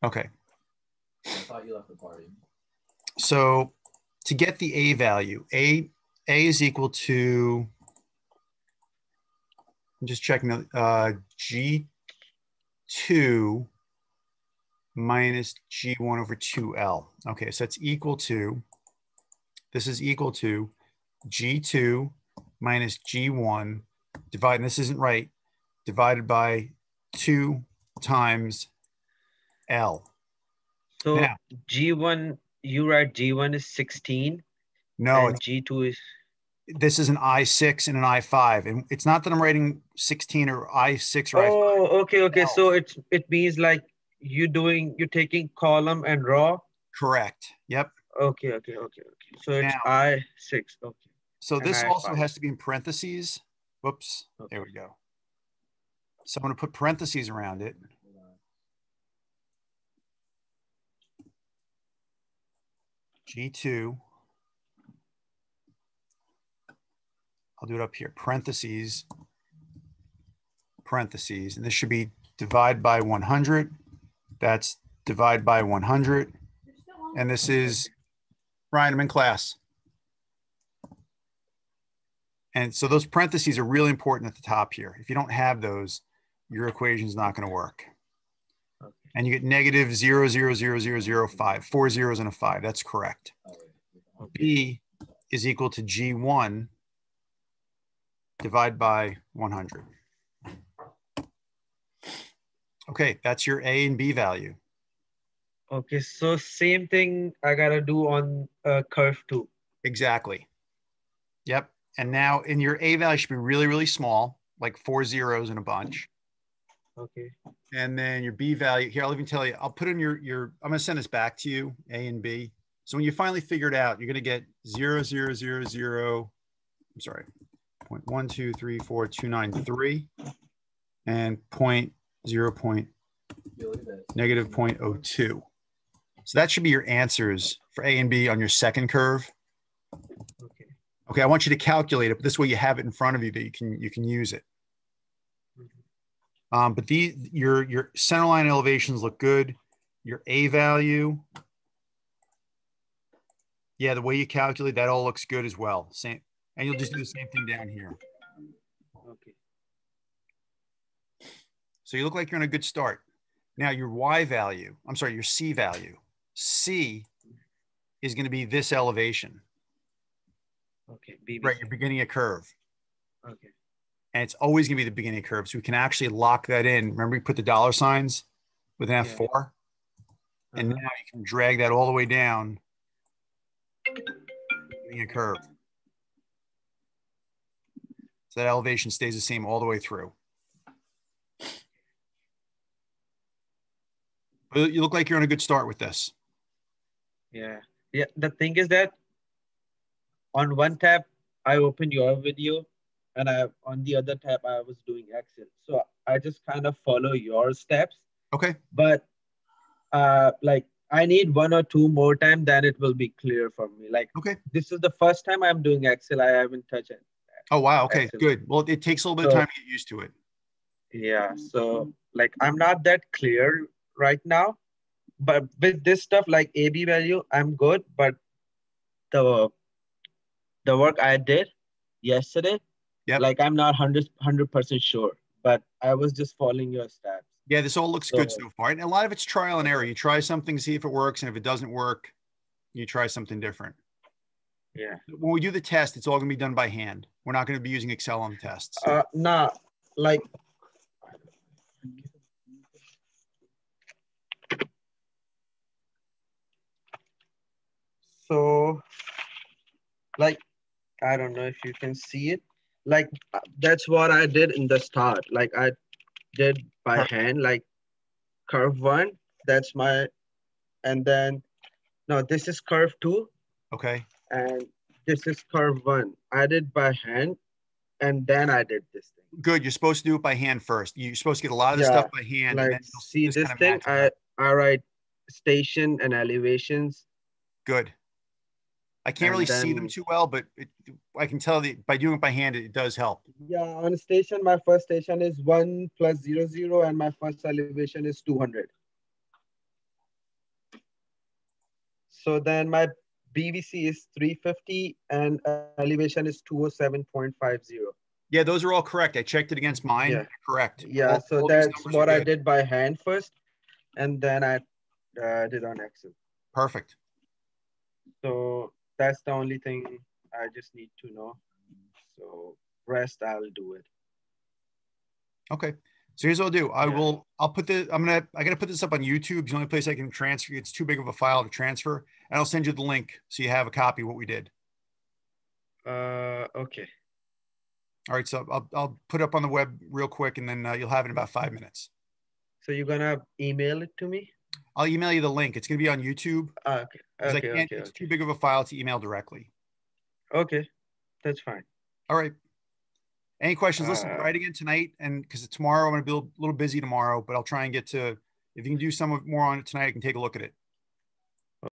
Okay. I thought you left the party. So to get the A value, A is equal to, I'm just checking, G2 minus G1 over 2L. Okay, so that's equal to, this is equal to G2 minus G1 divided, this isn't right, divided by 2 times L. So now, G1, you write G1 is 16. No, and G2 is... This is an I6 and an I5. And it's not that I'm writing 16 or I6 or I5. Oh, okay. No. So it means like you're taking column and row. Correct. Yep. Okay. So it's Now, I6. Okay. So and this I5. also has to be in parentheses. Whoops. Okay. There we go. So I'm going to put parentheses around it. G2. I'll do it up here. Parentheses. And this should be divide by 100. That's divide by 100. And this is, Ryan, I'm in class. And so those parentheses are really important at the top here. If you don't have those, your equation is not going to work. Okay. And you get negative 0.00005, 4 zeros and a 5. That's correct. Okay. B is equal to G1 divided by 100. Okay, that's your A and B value. Okay, so same thing I gotta do on curve 2. Exactly. Yep. And now in your A value should be really, really small, like 4 zeros in a bunch. Okay. And then your B value, here, I'll even tell you, I'll put in your I'm going to send this back to you, A and B. So when you finally figure it out, you're going to get 0.0000, I'm sorry, 0.1234293 and negative 0.02. So that should be your answers for A and B on your second curve. Okay. Okay, I want you to calculate it, but this way you have it in front of you that you can use it. But your center line elevations look good. Your A value, yeah, the way you calculate that all looks good as well. Same, and you'll just do the same thing down here. Okay. So you look like you're in a good start. Now your Y value, I'm sorry, your C value. C is going to be this elevation. Okay. BBC. Right, you're beginning a curve. Okay. And it's always going to be the beginning curve. So we can actually lock that in. Remember, we put the dollar signs with an F4? Yeah. And now you can drag that all the way down, beginning a curve. So that elevation stays the same all the way through. But you look like you're on a good start with this. Yeah. Yeah. The thing is that on one tab, I opened your video, and on the other tab, I was doing Excel. So I just kind of follow your steps. Okay. But like I need 1 or 2 more time, then it will be clear for me. Like, okay, this is the first time I'm doing Excel. I haven't touched it. Oh, wow. Okay, Excel. Good. Well, it takes a little bit of time to get used to it. Yeah. So like, I'm not that clear right now, but with this stuff like AB value, I'm good. But the work I did yesterday, like I'm not 100% sure, but I was just following your steps. Yeah, this all looks good so far. And a lot of it's trial and error. You try something, see if it works. And if it doesn't work, you try something different. Yeah. When we do the test, it's all going to be done by hand. We're not going to be using Excel on the tests. Nah, like. So, like, I don't know if you can see it. Like, that's what I did in the start. Like, I did by hand, like curve 1. That's my, and then, no, this is curve 2. Okay. And this is curve 1. I did by hand, and then I did this thing. Good. You're supposed to do it by hand first. You're supposed to get a lot of this stuff by hand. Like, and then see this thing? I write station and elevations. Good. I can't really see them too well, but I can tell that by doing it by hand, it does help. Yeah, on station, my first station is 1 + 0, 0, and my first elevation is 200. So then my BVC is 350 and elevation is 207.50. Yeah, those are all correct. I checked it against mine. Yeah. Correct. Yeah. So All these that's numbers are what I good. did by hand first, and then I did on Excel. Perfect. So that's the only thing I just need to know. So rest I'll do it. Okay. So here's what I'll do. Yeah. I gotta put this up on YouTube. It's the only place I can transfer. It's too big of a file to transfer. And I'll send you the link so you have a copy of what we did. Okay. All right. So I'll put it up on the web real quick, and then you'll have it in about 5 minutes. So you're gonna email it to me? I'll email you the link. It's gonna be on YouTube. Okay. Because Okay. Okay. it's too Okay. big of a file to email directly. Okay. That's fine. All right. Any questions? Listen, try it again tonight. And because tomorrow I'm going to be a little busy tomorrow, but I'll try and get to, if you can do some more on it tonight, I can take a look at it.